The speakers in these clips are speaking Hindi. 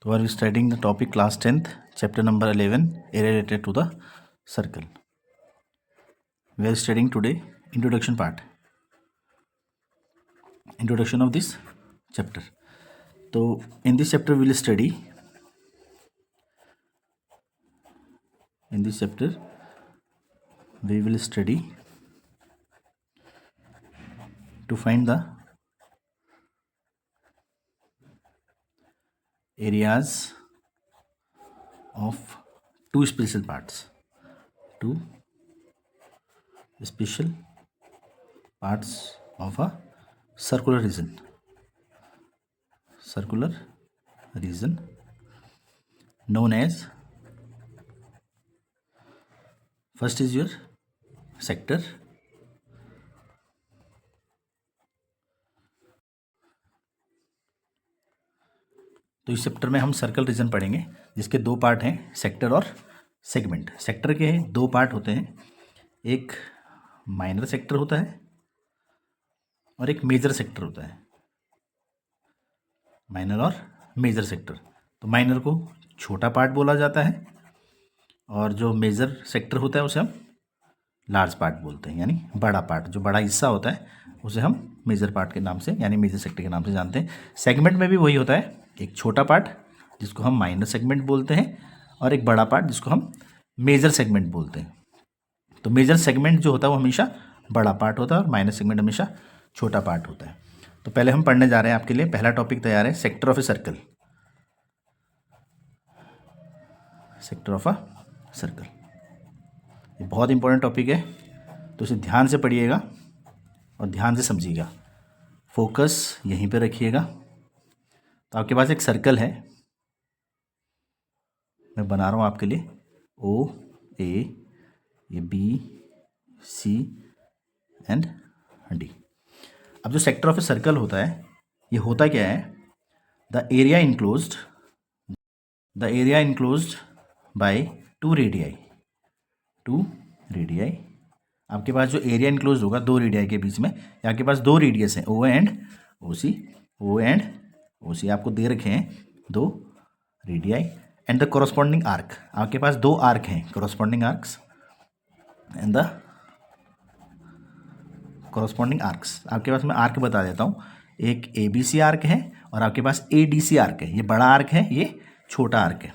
So we are studying the topic class 10th, chapter number 11, area related to the circle. We are studying today introduction part, introduction of this chapter. So in this chapter we will study, to find the areas of two special parts of a circular region known as, first is your sector, तो इस चैप्टर में हम सर्कल रीजन पढ़ेंगे जिसके दो पार्ट हैं, सेक्टर और सेगमेंट। सेक्टर के दो पार्ट होते हैं, एक माइनर सेक्टर होता है और एक मेजर सेक्टर होता है। माइनर और मेजर सेक्टर, तो माइनर को छोटा पार्ट बोला जाता है और जो मेजर सेक्टर होता है उसे हम लार्ज पार्ट बोलते हैं, यानी बड़ा पार्ट, जो बड़ा हिस्सा होता है उसे हम मेजर पार्ट के नाम से यानी मेजर सेक्टर के नाम से जानते हैं। सेगमेंट में भी वही होता है, एक छोटा पार्ट जिसको हम माइनर सेगमेंट बोलते हैं और एक बड़ा पार्ट जिसको हम मेजर सेगमेंट बोलते हैं। तो मेजर सेगमेंट जो होता है वो हमेशा बड़ा पार्ट होता है और माइनर सेगमेंट हमेशा छोटा पार्ट होता है। तो पहले हम पढ़ने जा रहे हैं, आपके लिए पहला टॉपिक तैयार है, sector of a circle. Sector of a circle ये बहुत इंपॉर्टेंट टॉपिक है, तो इसे ध्यान से पढ़िएगा और ध्यान से समझिएगा, फोकस यहीं पे रखिएगा। तो आपके पास एक सर्कल है, मैं बना रहा हूँ आपके लिए, ओ ए, ये बी सी एंड डी। अब जो सेक्टर ऑफ ए सर्कल होता है, ये होता क्या है, the area enclosed by two radii. आपके पास जो एरिया इनक्लोज होगा दो रेडियाई के बीच में, आपके पास दो रेडियस हैं, ओ एंड ओ सी आपको दे रखे हैं दो radii and the corresponding arc. आपके पास दो आर्क हैं, corresponding arcs and the corresponding arcs. आपके पास मैं आर्क बता देता हूँ, एक ए बी सी आर्क है और आपके पास ए डी सी आर्क है। ये बड़ा आर्क है, ये छोटा आर्क है।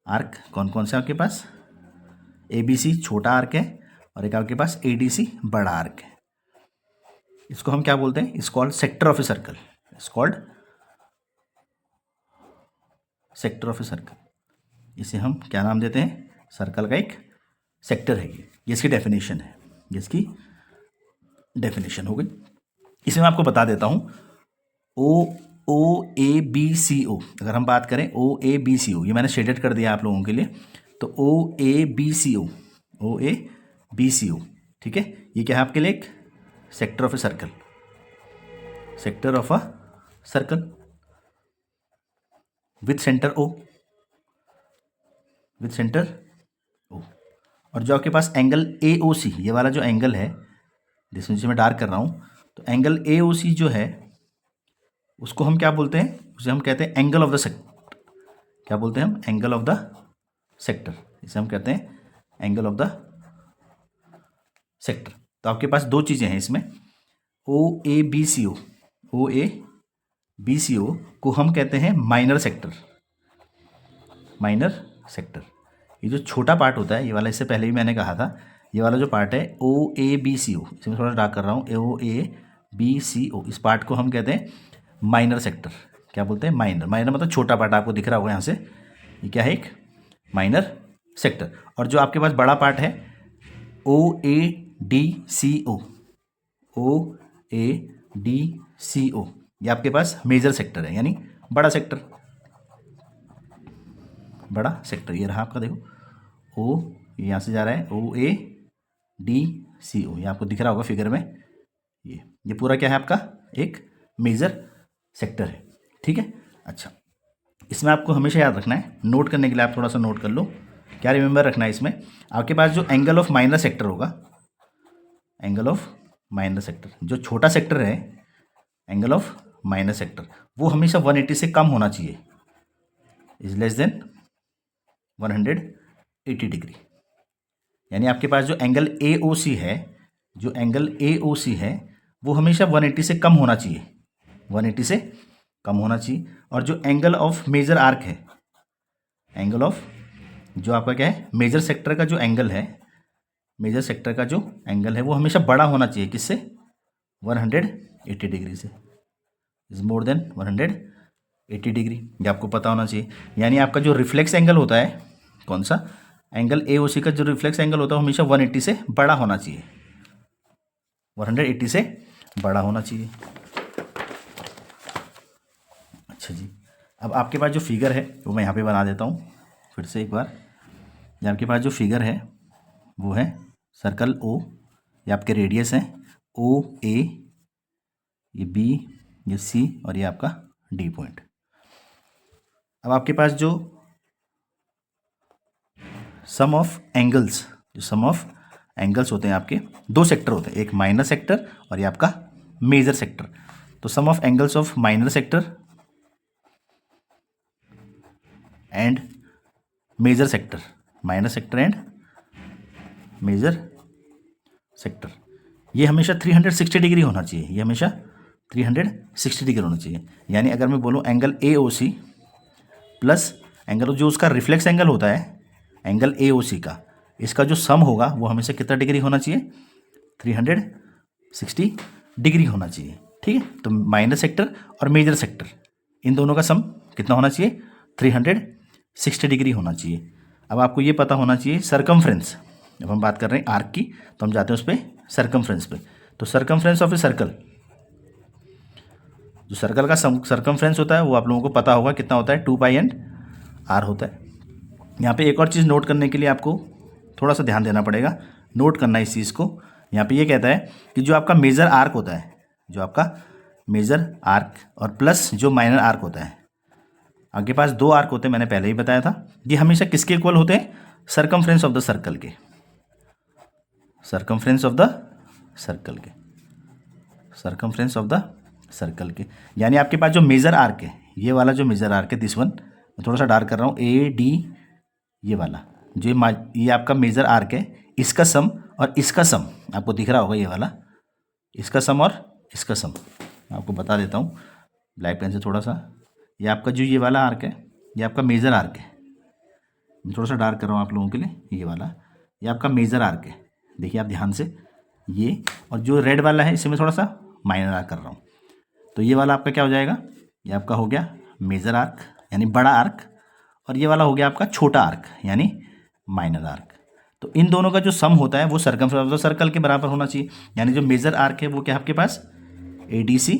आर्क कौन कौन से आपके पास, ए बी सी छोटा आर्क है और एक आपके पास ए डी सी बड़ा आर्क है। इसको हम क्या बोलते हैं, it's called sector of a circle. इसे हम क्या नाम देते हैं, सर्कल का एक सेक्टर है ये इसकी डेफिनेशन है, जिसकी डेफिनेशन हो गई। इसे मैं आपको बता देता हूँ, ओ ए बी सी ओ, अगर हम बात करें ओ ए बी सी ओ, ये मैंने शेडेड कर दिया आप लोगों के लिए। तो ओ ए बी सी ओ, ठीक है, ये क्या है आपके लिए, एक sector of a circle with centre O, और जो आपके पास एंगल ए ओ सी, ये वाला जो एंगल है जिसमें मैं डार्क कर रहा हूँ, तो एंगल ए ओ सी जो है उसको हम क्या बोलते हैं, उसे हम कहते हैं एंगल ऑफ द सेक्टर। क्या बोलते हैं हम, एंगल ऑफ द सेक्टर, इसे हम कहते हैं एंगल ऑफ द सेक्टर। तो आपके पास दो चीज़ें हैं इसमें, ओ ए बी सी ओ को हम कहते हैं माइनर सेक्टर। ये जो छोटा पार्ट होता है, ये वाला इससे पहले भी मैंने कहा था, ये वाला जो पार्ट है ओ ए बी सी ओ, इसे मैं थोड़ा डार्क कर रहा हूँ, ओ ए बी सी ओ, इस पार्ट को हम कहते हैं माइनर सेक्टर। क्या बोलते हैं, माइनर मतलब छोटा पार्ट, आपको दिख रहा होगा यहाँ से, ये क्या है, एक माइनर सेक्टर। और जो आपके पास बड़ा पार्ट है ओ ए डी सी ओ, ये आपके पास मेजर सेक्टर है, यानी बड़ा सेक्टर। ये रहा आपका, देखो ओ यहाँ से जा रहा है, ओ ए डी सी ओ, ये आपको दिख रहा होगा फिगर में, ये पूरा क्या है आपका, एक मेजर सेक्टर है, ठीक है। अच्छा, इसमें आपको हमेशा याद रखना है, नोट करने के लिए आप थोड़ा सा नोट कर लो, क्या रिमेंबर रखना है इसमें, आपके पास जो एंगल ऑफ माइनर सेक्टर होगा, जो छोटा सेक्टर है, एंगल ऑफ माइनर सेक्टर, वो हमेशा 180 से कम होना चाहिए। Is less than 180 degree. यानी आपके पास जो एंगल AOC है, जो एंगल AOC है वो हमेशा 180 से कम होना चाहिए, 180 से कम होना चाहिए। और जो एंगल ऑफ मेजर आर्क है, एंगल ऑफ जो आपका क्या है मेजर सेक्टर का जो एंगल है, मेजर सेक्टर का जो एंगल है वो हमेशा बड़ा होना चाहिए, किससे? 180 डिग्री से, इज मोर देन 180 डिग्री, ये आपको पता होना चाहिए। यानी आपका जो रिफ्लेक्स एंगल होता है, कौन सा एंगल AOC का जो रिफ्लेक्स एंगल होता है हमेशा 180 से बड़ा होना चाहिए, 180 से बड़ा होना चाहिए। अच्छा जी, अब आपके पास जो फिगर है वो मैं यहाँ पे बना देता हूँ फिर से एक बार। ये आपके पास जो फिगर है वो है सर्कल O, ये आपके रेडियस हैं OA, ये B, ये C और ये आपका D पॉइंट। अब आपके पास जो सम ऑफ एंगल्स, जो सम ऑफ एंगल्स होते हैं आपके, दो सेक्टर होते हैं, एक माइनर सेक्टर और ये आपका मेजर सेक्टर। तो some of angles of minor sector and major sector, minor sector and major sector, ये हमेशा 360 डिग्री होना चाहिए, ये हमेशा 360 डिग्री होना चाहिए। यानी अगर मैं बोलूँ एंगल AOC प्लस एंगल जो उसका रिफ्लेक्स एंगल होता है एंगल AOC का, इसका जो सम होगा वो हमेशा कितना डिग्री होना चाहिए? 360 डिग्री होना चाहिए। ठीक है, तो माइनर सेक्टर और मेजर सेक्टर इन दोनों का सम कितना होना चाहिए? 360 डिग्री होना चाहिए। अब आपको ये पता होना चाहिए सरकमफ्रेंस, जब हम बात कर रहे हैं आर्क की तो हम जाते हैं उस पर सरकमफ्रेंस पे। तो सरकमफ्रेंस ऑफ ए सर्कल, जो सर्कल का सरकमफ्रेंस होता है वो आप लोगों को पता होगा कितना होता है, 2πr होता है। यहाँ पे एक और चीज़ नोट करने के लिए आपको थोड़ा सा ध्यान देना पड़ेगा, नोट करना इस चीज़ को। यहाँ पे ये कहता है कि जो आपका मेजर आर्क होता है, जो आपका मेजर आर्क और प्लस जो माइनर आर्क होता है, आपके पास दो आर्क होते हैं, मैंने पहले ही बताया था, ये हमेशा किसके इक्वल होते हैं? सरकमफ्रेंस ऑफ द सर्कल के, सरकमफ्रेंस ऑफ द सर्कल के, सरकमफ्रेंस ऑफ द सर्कल के। यानी आपके पास जो मेजर आर्क है, ये वाला जो मेजर आर्क है, दिस वन, मैं थोड़ा सा डार्क कर रहा हूँ, AD, ये वाला जो ये आपका मेजर आर्क है, इसका सम और इसका सम आपको दिख रहा होगा, ये वाला, इसका सम और इसका सम आपको बता देता हूँ ब्लैक पेन से थोड़ा सा। ये आपका जो ये वाला आर्क है, ये आपका मेजर आर्क है, मैं थोड़ा सा डार्क कर रहा हूँ आप लोगों के लिए, ये वाला, ये आपका मेजर आर्क है, देखिए आप ध्यान से, ये, और जो रेड वाला है इसे मैं थोड़ा सा माइनर आर्क कर रहा हूँ। तो ये वाला आपका क्या हो जाएगा? ये आपका हो गया मेजर आर्क यानी बड़ा आर्क, और ये वाला हो गया आपका छोटा आर्क यानी माइनर आर्क। तो इन दोनों का जो सम होता है वो सरकमफ्रेंस ऑफ द सर्कल के बराबर होना चाहिए। यानी जो मेजर आर्क है वो क्या आपके पास? ADC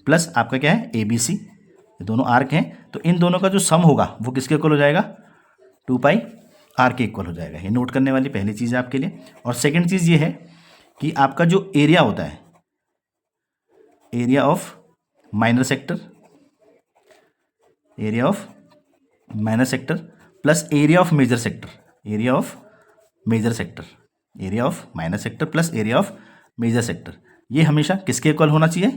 प्लस आपका क्या है? ABC, ये दोनों आर्क हैं, तो इन दोनों का जो सम होगा वो किसके इक्वल हो जाएगा? 2πr के इक्वल हो जाएगा। ये नोट करने वाली पहली चीज़ है आपके लिए। और सेकंड चीज़ ये है कि आपका जो एरिया होता है, area of minor sector, area of minor sector plus area of major sector, area of major sector, area of minor sector plus area of major sector, ये हमेशा किसके इक्वल होना चाहिए?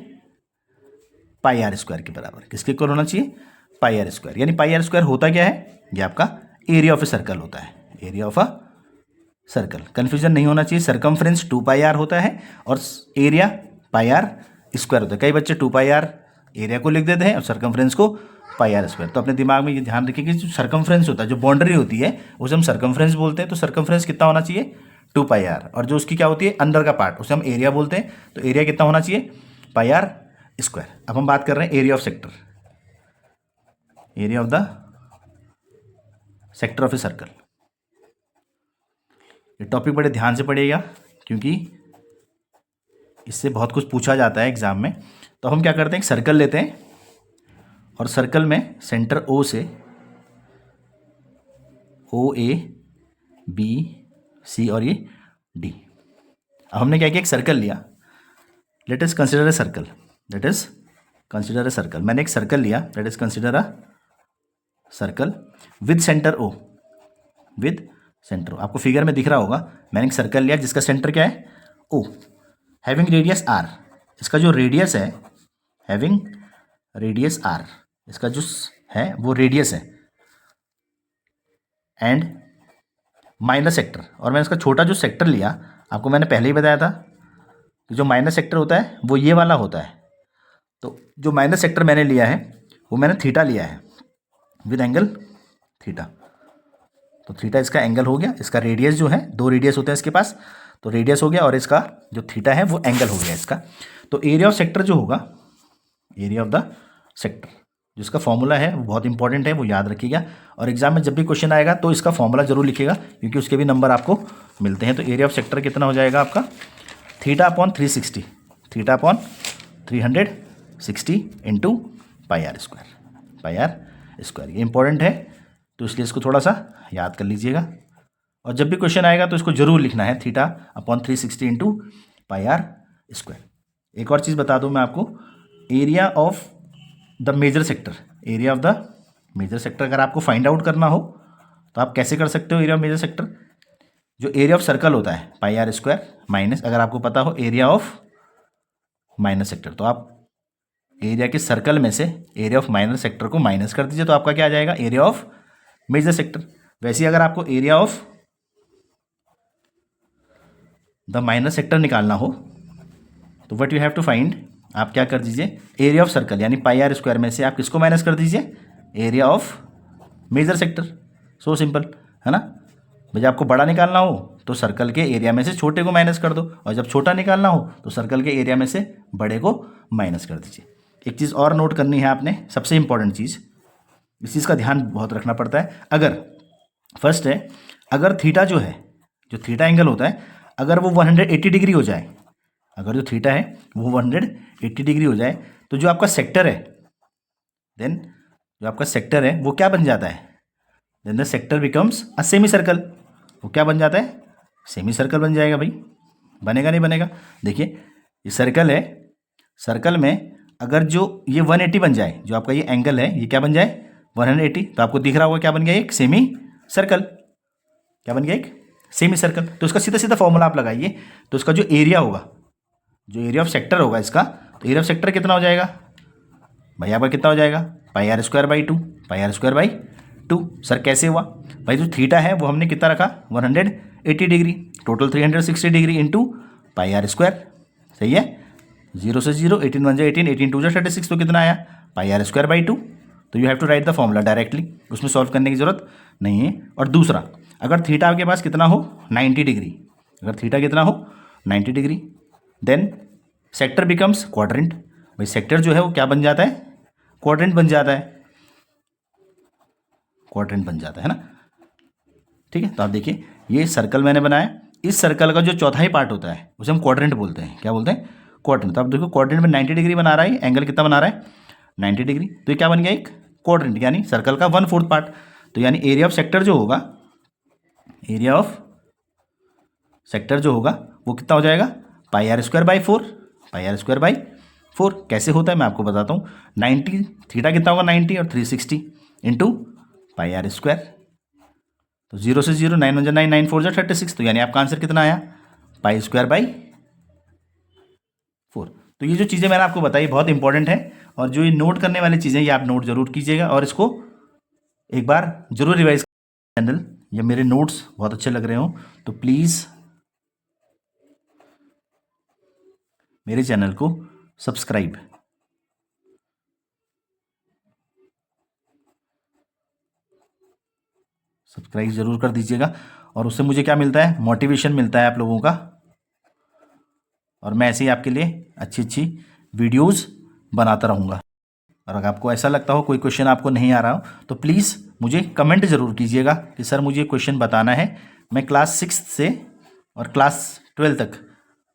πr² के बराबर। किसके इक्वल होना चाहिए? πr²। यानी πr² होता क्या है? ये आपका एरिया ऑफ ए सर्कल होता है, area of a circle. Confusion नहीं होना चाहिए, सरकमफ्रेंस 2πr होता है और एरिया πr² होता है। कई बच्चे 2πr एरिया को लिख देते हैं और सरकमफ्रेंस को πr²। तो अपने दिमाग में ये ध्यान रखिए कि जो सरकमफ्रेंस होता है, जो बाउंड्री होती है, उसे हम सरकमफ्रेंस बोलते हैं। तो सरकमफ्रेंस कितना होना चाहिए? 2πr। और जो उसकी क्या होती है अंदर का पार्ट, उसे हम एरिया बोलते हैं। तो एरिया कितना होना चाहिए? πr²। अब हम बात कर रहे हैं area of sector, area of the sector of a circle. ये टॉपिक बड़े ध्यान से पढ़िएगा क्योंकि इससे बहुत कुछ पूछा जाता है एग्जाम में। तो हम क्या करते हैं, एक सर्कल लेते हैं और सर्कल में सेंटर O से OA, B, C और ये D। अब हमने क्या किया, एक सर्कल लिया, let us consider a circle, let us consider a circle. मैंने एक सर्कल लिया, let us consider a circle with centre O, with centre O। आपको फिगर में दिख रहा होगा, मैंने एक सर्कल लिया जिसका सेंटर क्या है? O, having radius R। इसका जो रेडियस है, हैविंग रेडियस R, इसका जो है वो रेडियस है। एंड माइनर सेक्टर, और मैंने इसका छोटा जो सेक्टर लिया आपको मैंने पहले ही बताया था कि जो माइनर सेक्टर होता है वो ये वाला होता है। तो जो माइनर सेक्टर मैंने लिया है वो मैंने थीटा लिया है विद एंगल थीटा। तो थीटा इसका एंगल हो गया, इसका रेडियस जो है 2 रेडियस होते हैं इसके पास, तो रेडियस हो गया और इसका जो थीटा है वो एंगल हो गया इसका। तो एरिया ऑफ सेक्टर जो होगा, एरिया ऑफ द सेक्टर, जिसका फॉर्मूला है वो बहुत इंपॉर्टेंट है, वो याद रखिएगा और एग्जाम में जब भी क्वेश्चन आएगा तो इसका फॉर्मूला जरूर लिखिएगा क्योंकि उसके भी नंबर आपको मिलते हैं। तो एरिया ऑफ सेक्टर कितना हो जाएगा आपका, theta upon 360, theta upon 360 into pi r square. ये इंपॉर्टेंट है तो इसलिए इसको थोड़ा सा याद कर लीजिएगा और जब भी क्वेश्चन आएगा तो इसको जरूर लिखना है, theta upon 360 into pi r square. एक और चीज़ बता दूं मैं आपको, area of the major sector, area of the major sector अगर आपको फाइंड आउट करना हो तो आप कैसे कर सकते हो एरिया ऑफ मेजर सेक्टर, जो एरिया ऑफ सर्कल होता है पाई आर स्क्वायर माइनस, अगर आपको पता हो एरिया ऑफ माइनर सेक्टर, तो आप एरिया के सर्कल में से एरिया ऑफ माइनर सेक्टर को माइनस कर दीजिए तो आपका क्या आ जाएगा, एरिया ऑफ मेजर सेक्टर। वैसे ही अगर आपको area of the minor sector निकालना हो तो what you have to find, आप क्या कर दीजिए, एरिया ऑफ सर्कल यानी पाई आर स्क्वायर में से आप किसको माइनस कर दीजिए, area of major sector. So simple है ना। जब आपको बड़ा निकालना हो तो सर्कल के एरिया में से छोटे को माइनस कर दो और जब छोटा निकालना हो तो सर्कल के एरिया में से बड़े को माइनस कर दीजिए। एक चीज़ और नोट करनी है आपने, सबसे इंपॉर्टेंट चीज़, इस चीज़ का ध्यान बहुत रखना पड़ता है। अगर फर्स्ट है, अगर थीटा जो है, जो थीटा एंगल होता है, अगर वो 180 डिग्री हो जाए, अगर जो थीटा है वो 180 डिग्री हो जाए तो जो आपका सेक्टर है, देन जो आपका सेक्टर है वो क्या बन जाता है, then the sector becomes a semi circle. वो क्या बन जाता है, सेमी सर्कल बन जाएगा भाई। बनेगा नहीं बनेगा, देखिए ये सर्कल है, सर्कल में अगर जो ये 180 बन जाए, जो आपका ये एंगल है ये क्या बन जाए 180, तो आपको दिख रहा होगा क्या बन गया, एक सेमी सर्कल। क्या बन गया, एक सेमी सर्कल। तो इसका सीधा सीधा फॉर्मूला आप लगाइए, तो इसका जो एरिया होगा, जो एरिया ऑफ सेक्टर होगा इसका, तो एरिया ऑफ सेक्टर कितना हो जाएगा भाई, आपका कितना हो जाएगा, pi r square by 2, pi r square by 2। Sir कैसे हुआ भाई, जो थीटा है वो हमने कितना रखा 180 degree, total 360 degree into pi r square. सही है, 0 से 0, 18 1 18, 18 2 36, तो कितना आया पाई आर स्क्वायर बाई 2। तो you have to write the formula directly, उसमें सॉल्व करने की जरूरत नहीं है। और दूसरा, अगर थीटा आपके पास कितना हो 90 डिग्री, अगर थीटा कितना हो 90 degree, then sector becomes quadrant. भाई सेक्टर जो है वो क्या बन जाता है, क्वाड्रेंट बन जाता है, क्वाड्रेंट बन जाता है ना। ठीक है, तो आप देखिए ये सर्कल मैंने बनाया, इस सर्कल का जो चौथाई पार्ट होता है उसे हम क्वाड्रेंट बोलते हैं। क्या बोलते हैं, क्वाड्रेंट। तो आप देखो क्वाड्रेंट में 90 डिग्री बना रहा है, एंगल कितना बना रहा है 90 डिग्री, तो ये क्या बन गया, एक क्वाड्रेंट यानी सर्कल का 1/4 पार्ट। तो यानी एरिया ऑफ सेक्टर जो होगा, एरिया ऑफ सेक्टर जो होगा वो कितना हो जाएगा, pi r square by 4, pi r square by 4। कैसे होता है मैं आपको बताता हूँ। 90 थीटा कितना होगा 90 और 360 इंटू पाई आर स्क्वायर। तो 0 से 0, 9 1 9, 9 4 36, तो यानी आपका आंसर कितना आया पाई स्क्वायर बाई 4। तो ये जो चीज़ें मैंने आपको बताई बहुत इंपॉर्टेंट है और जो ये नोट करने वाली चीज़ें ये आप नोट जरूर कीजिएगा और इसको एक बार जरूर रिवाइज। चैनल या मेरे नोट्स बहुत अच्छे लग रहे हो तो प्लीज़ मेरे चैनल को सब्सक्राइब जरूर कर दीजिएगा और उससे मुझे क्या मिलता है, मोटिवेशन मिलता है आप लोगों का, और मैं ऐसे ही आपके लिए अच्छी अच्छी वीडियोस बनाता रहूँगा। और अगर आपको ऐसा लगता हो कोई क्वेश्चन आपको नहीं आ रहा हो तो प्लीज़ मुझे कमेंट ज़रूर कीजिएगा कि सर मुझे क्वेश्चन बताना है, मैं क्लास 6 से और क्लास 12 तक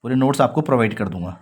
पूरे नोट्स आपको प्रोवाइड कर दूँगा।